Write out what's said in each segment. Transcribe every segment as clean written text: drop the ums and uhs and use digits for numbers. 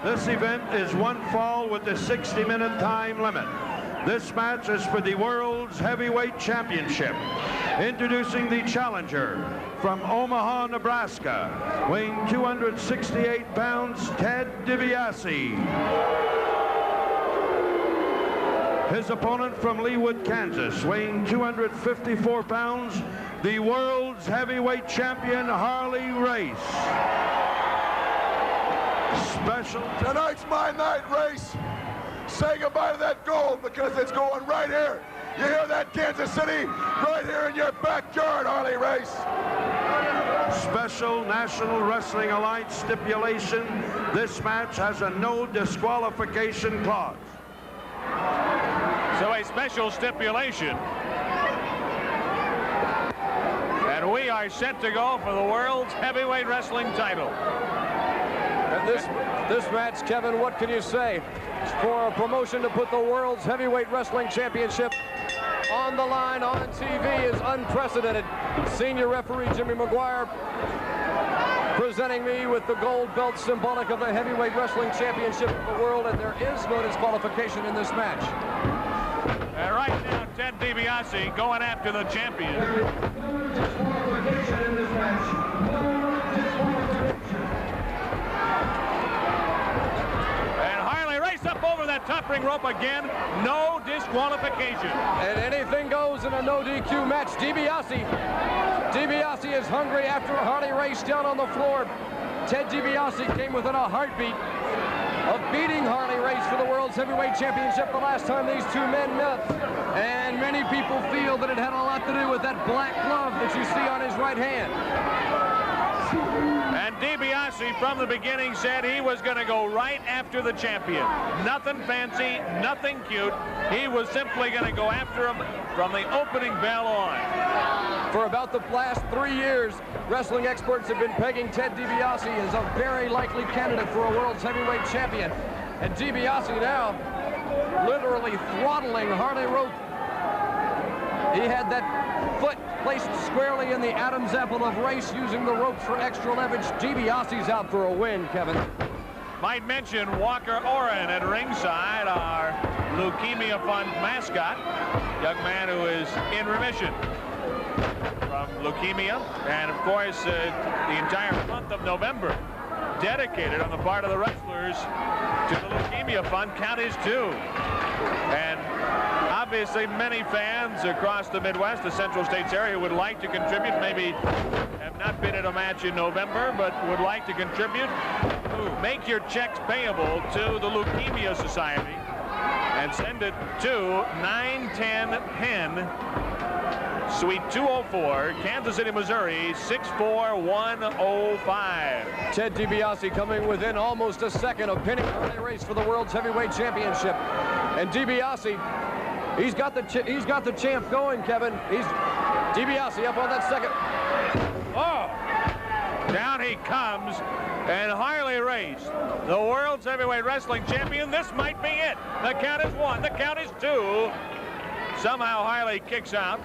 This event is one fall with a 60-minute time limit. This match is for the World's Heavyweight Championship. Introducing the challenger from Omaha, Nebraska, weighing 268 pounds, Ted DiBiase. His opponent from Leawood, Kansas, weighing 254 pounds, the world's heavyweight champion, Harley Race. Special. Tonight's my night, Race. Say goodbye to that gold because it's going right here. You hear that, Kansas City? Right here in your backyard, Harley Race. Special National Wrestling Alliance stipulation. This match has a no disqualification clause. So a special stipulation. And we are set to go for the world's heavyweight wrestling title. And this match, Kevin, what can you say? For a promotion to put the world's heavyweight wrestling championship on the line on TV is unprecedented. Senior referee Jimmy McGuire presenting me with the gold belt symbolic of the heavyweight wrestling championship of the world, and there is no disqualification in this match. And right now, Ted DiBiase going after the champion. Disqualification in this match. Up over that top ring rope again, no disqualification. And anything goes in a no DQ match. DiBiase is hungry after Harley Race down on the floor. Ted DiBiase came within a heartbeat of beating Harley Race for the World's Heavyweight Championship the last time these two men met. And many people feel that it had a lot to do with that black glove that you see on his right hand. And DiBiase from the beginning said he was going to go right after the champion. Nothing fancy, nothing cute. He was simply going to go after him from the opening bell on. For about the last 3 years, wrestling experts have been pegging Ted DiBiase as a very likely candidate for a world's heavyweight champion. And DiBiase now literally throttling Harley Race. He had that foot placed squarely in the Adam's apple of Race, using the ropes for extra leverage. DiBiase's out for a win, Kevin. Might mention Walker Oren at ringside, our Leukemia Fund mascot, young man who is in remission from leukemia, and of course the entire month of November dedicated on the part of the wrestlers to the Leukemia Fund. Count is due. And obviously many fans across the Midwest, the Central States area, would like to contribute. Maybe have not been at a match in November, but would like to contribute. Make your checks payable to the Leukemia Society and send it to 910 Penn, Suite 204, Kansas City, Missouri, 64105. Ted DiBiase coming within almost a second of pinning Harley Race for the World's Heavyweight Championship. And DiBiase, he's got the champ going, Kevin. DiBiase up on that second. Oh! Down he comes, and Harley Race, the world's heavyweight wrestling champion. This might be it. The count is 1. The count is 2. Somehow Harley kicks out.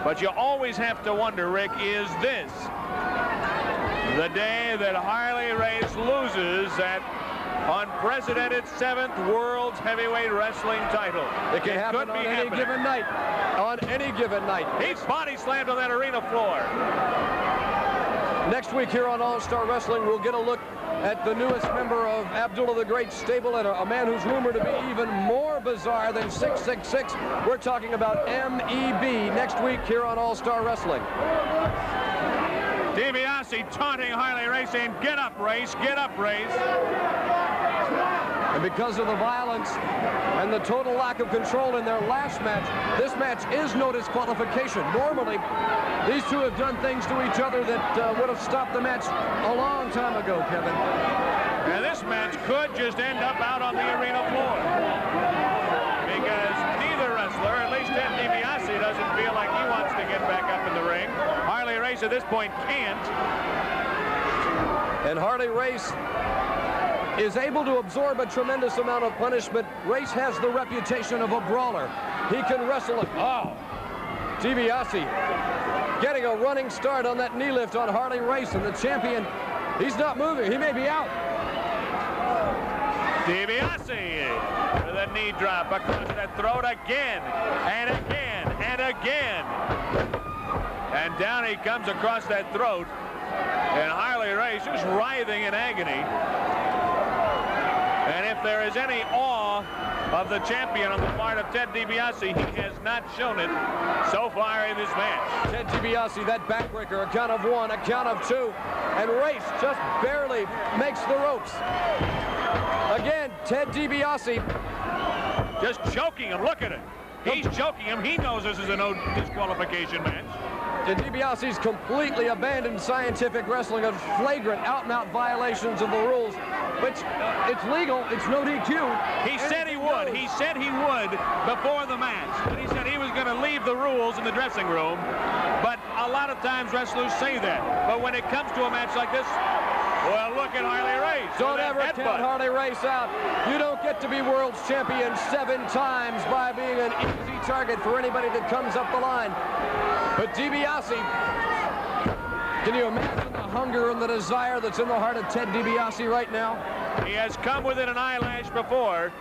But you always have to wonder, Rick, is this the day that Harley Race loses that unprecedented 7th World's Heavyweight Wrestling title? It can happen on any given night. On any given night. He's body slammed on that arena floor. Next week here on All-Star Wrestling, we'll get a look at the newest member of Abdullah the Great's stable, and a man who's rumored to be even more bizarre than 666. We're talking about MEB next week here on All-Star Wrestling. DiBiase taunting Harley Race, saying, "Get up, Race, get up, Race." And because of the violence and the total lack of control in their last match, this match is no disqualification. Normally, these two have done things to each other that would have stopped the match a long time ago, Kevin. And this match could just end up out on the arena floor, because neither wrestler, at least Ted DiBiase, doesn't feel like he wants to get back up in the ring. Harley Race at this point can't. And Harley Race is able to absorb a tremendous amount of punishment. Race has the reputation of a brawler. He can wrestle it. Oh, DiBiase getting a running start on that knee lift on Harley Race, and the champion, he's not moving. He may be out. DiBiase with a knee drop across the throat again and again and again. And down he comes across that throat. And Harley Race just writhing in agony. And if there is any awe of the champion on the part of Ted DiBiase, he has not shown it so far in this match. Ted DiBiase, that backbreaker, a count of 1, a count of 2, and Race just barely makes the ropes. Again, Ted DiBiase just choking him. Look at it. He's choking him. He knows this is a no disqualification match. Ted DiBiase's completely abandoned scientific wrestling of flagrant out-and-out violations of the rules, which it's legal, it's no DQ. He said he would. He said he would before the match. And he said he was going to leave the rules in the dressing room. But a lot of times wrestlers say that. But when it comes to a match like this, well, look at Harley Race. Don't ever count Harley Race out. You don't get to be world's champion 7 times by being an easy target for anybody that comes up the line. But DiBiase, can you imagine the hunger and the desire that's in the heart of Ted DiBiase right now? He has come within an eyelash before.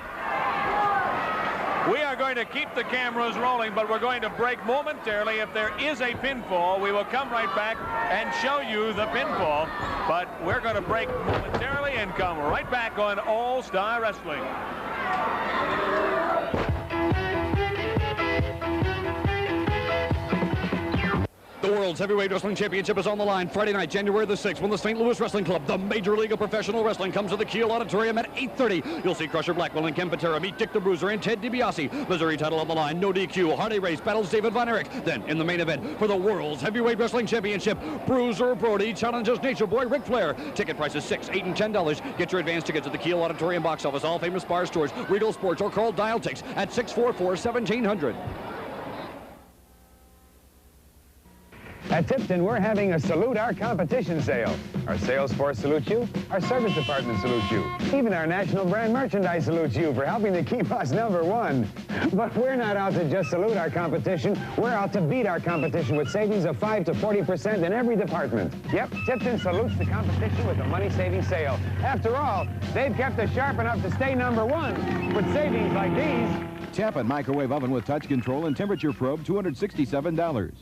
We are going to keep the cameras rolling, but we're going to break momentarily. If there is a pinfall, we will come right back and show you the pinfall. But we're going to break momentarily and come right back on All Star Wrestling. The World's Heavyweight Wrestling Championship is on the line Friday night, January the 6th, when the St. Louis Wrestling Club, the Major League of Professional Wrestling, comes to the Kiel Auditorium at 8:30. You'll see Crusher Blackwell and Ken Patera meet Dick the Bruiser and Ted DiBiase. Missouri title on the line, no DQ. Harley Race battles David Von Erich. Then, in the main event for the World's Heavyweight Wrestling Championship, Bruiser Brody challenges Nature Boy Ric Flair. Ticket prices $6, $8, and $10. Get your advance tickets at the Kiel Auditorium box office, all famous bar stores, Regal Sports, or call Dial Tix at 644-1700. At Tipton, we're having a Salute Our Competition sale. Our sales force salutes you. Our service department salutes you. Even our national brand merchandise salutes you for helping to keep us #1. But we're not out to just salute our competition. We're out to beat our competition with savings of 5 to 40% in every department. Yep, Tipton salutes the competition with a money-saving sale. After all, they've kept us sharp enough to stay #1 with savings like these. Chapin microwave oven with touch control and temperature probe, $267.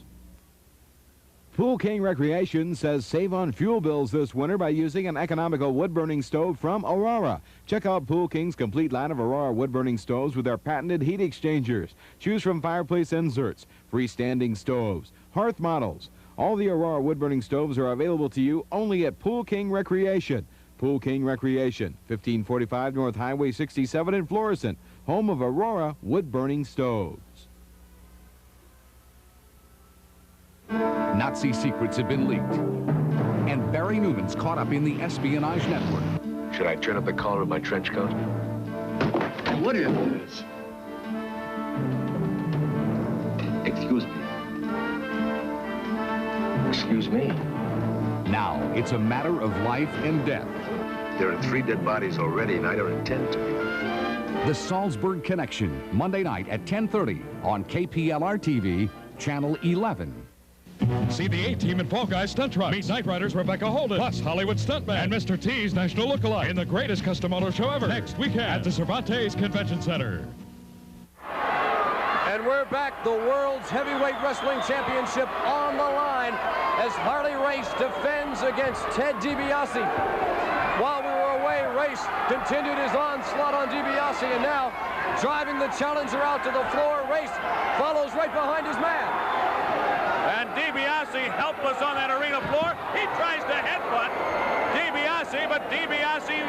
Pool King Recreation says save on fuel bills this winter by using an economical wood-burning stove from Aurora. Check out Pool King's complete line of Aurora wood-burning stoves with their patented heat exchangers. Choose from fireplace inserts, freestanding stoves, hearth models. All the Aurora wood-burning stoves are available to you only at Pool King Recreation. Pool King Recreation, 1545 North Highway 67 in Florissant, home of Aurora wood-burning stoves. Nazi secrets have been leaked, and Barry Newman's caught up in the espionage network. Should I turn up the collar of my trench coat? What is this? Excuse me. Excuse me. Now it's a matter of life and death. There are 3 dead bodies already, and I don't intend to be. The Salzburg Connection, Monday night at 10:30 on KPLR-TV, Channel 11. See the A-Team in Fall Guys Stunt Trucks. Meet Night Riders Rebecca Holden, plus Hollywood Stuntman and Mr. T's National Lookalike in the greatest custom auto show ever. Next weekend at the Cervantes Convention Center. And we're back, the World's Heavyweight Wrestling Championship on the line as Harley Race defends against Ted DiBiase. While we were away, Race continued his onslaught on DiBiase, and now driving the challenger out to the floor. Race follows right behind his man. And DiBiase helpless on that arena floor. He tries to headbutt DiBiase, but DiBiase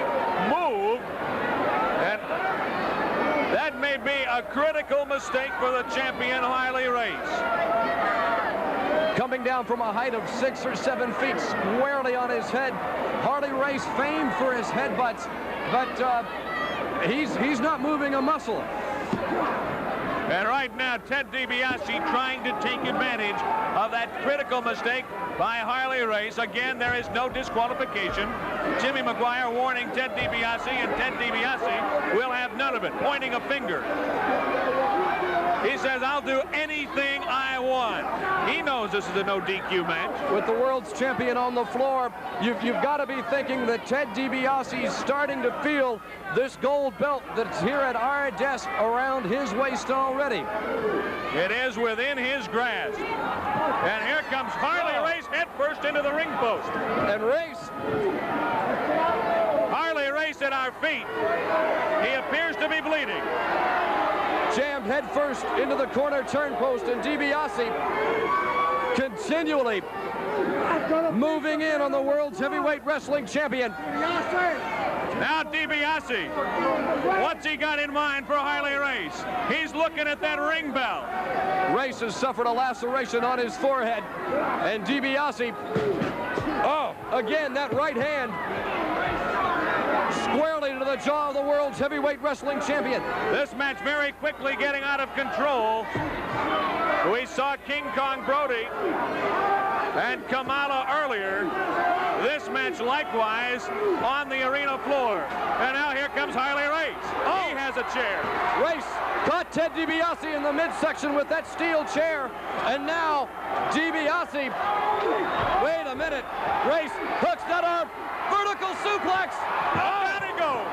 moved. And that may be a critical mistake for the champion, Harley Race. Coming down from a height of 6 or 7 feet squarely on his head. Harley Race famed for his headbutts, but he's not moving a muscle. And right now, Ted DiBiase trying to take advantage of that critical mistake by Harley Race. Again, there is no disqualification. Jimmy McGuire warning Ted DiBiase, and Ted DiBiase will have none of it, pointing a finger. He says, I'll do anything I want. He knows this is a no DQ match. With the world's champion on the floor, you've got to be thinking that Ted DiBiase is starting to feel this gold belt that's here at our desk around his waist already. It is within his grasp. And here comes Harley Race head first into the ring post. And Race. Harley Race at our feet. He appears to be bleeding. Jammed head first into the corner turn post, and DiBiase continually moving in on the world's heavyweight wrestling champion. Now DiBiase, what's he got in mind for Harley Race? He's looking at that ring bell. Race has suffered a laceration on his forehead, and DiBiase, again, that right hand squarely into the jaw of the world's heavyweight wrestling champion. This match very quickly getting out of control. We saw King Kong Brody and Kamala earlier. This match likewise on the arena floor. And now here comes Harley Race. He has a chair. Race caught Ted DiBiase in the midsection with that steel chair. And now DiBiase, wait a minute. Race hooks that arm, vertical suplex. Down he goes.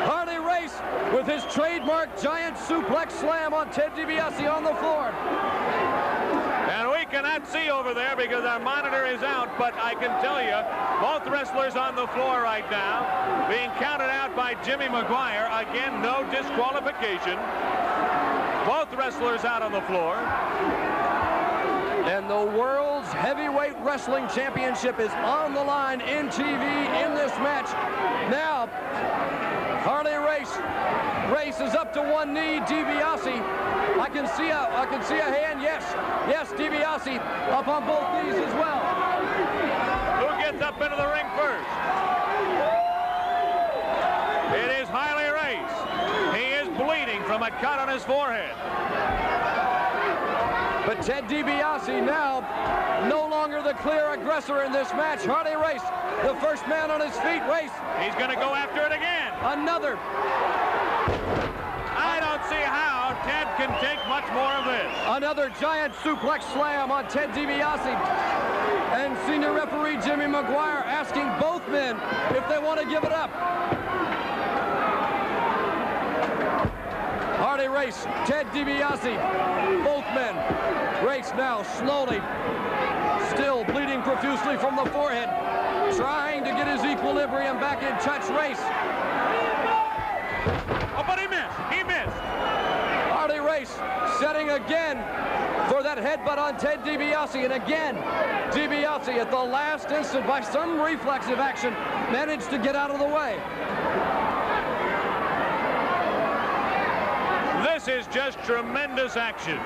Harley Race with his trademark giant suplex slam on Ted DiBiase on the floor. And we cannot see over there because our monitor is out, but I can tell you, both wrestlers on the floor right now, being counted out by Jimmy Maguire. Again, no disqualification. Both wrestlers out on the floor. And the world's heavyweight wrestling championship is on the line in TV in this match. Now, Harley Race is up to one knee. DiBiase, I can see a hand. Yes, DiBiase up on both knees as well. Who gets up into the ring first? It is Harley Race. He is bleeding from a cut on his forehead. But Ted DiBiase now no longer the clear aggressor in this match. Harley Race, the first man on his feet. Race. He's going to go after it again. Another. I don't see how Ted can take much more of this. Another giant suplex slam on Ted DiBiase. And senior referee Jimmy Maguire asking both men if they want to give it up. Harley Race, Ted DiBiase, both men. Race now slowly, still bleeding profusely from the forehead, trying to get his equilibrium back in touch. Race. Oh, but he missed. He missed. Harley Race setting again for that headbutt on Ted DiBiase, and again, DiBiase at the last instant, by some reflexive action, managed to get out of the way. This is just tremendous action.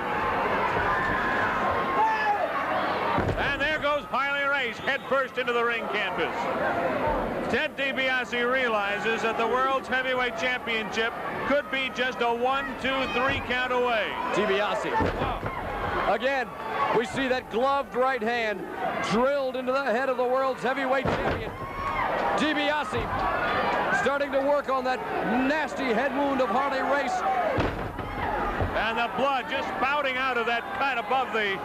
And there goes Harley Race head first into the ring canvas. Ted DiBiase realizes that the World's Heavyweight Championship could be just a 1, 2, 3 count away. DiBiase. Again, we see that gloved right hand drilled into the head of the World's Heavyweight Champion. DiBiase starting to work on that nasty head wound of Harley Race. And the blood just spouting out of that cut above the,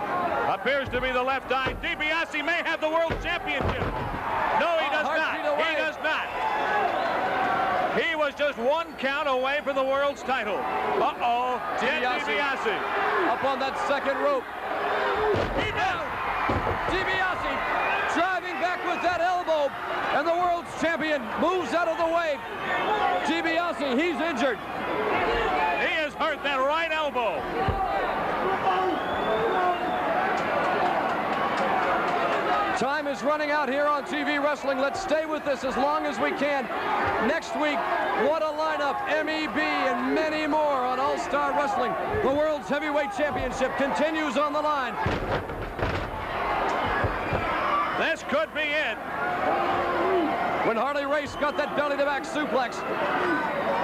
appears to be the left eye. DiBiase may have the World Championship. No, he does not. He does not. He was just 1 count away from the world's title. Uh-oh, DiBiase. Up on that second rope. DiBiase driving back with that elbow, and the world's champion moves out of the way. DiBiase, he's injured. He has hurt that right elbow. Time is running out here on TV Wrestling. Let's stay with this as long as we can. Next week, what a lineup. MEB and many more on All-Star Wrestling. The World's Heavyweight Championship continues on the line. This could be it. When Harley Race got that belly-to-back suplex,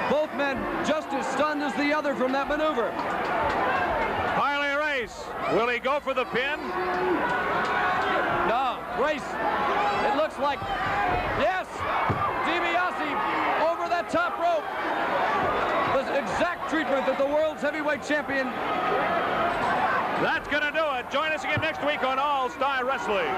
both men just as stunned as the other from that maneuver. Harley Race, will he go for the pin? No, Race, it looks like, yes, DiBiase over that top rope. The treatment that the world's heavyweight champion. That's going to do it. Join us again next week on All Star Wrestling.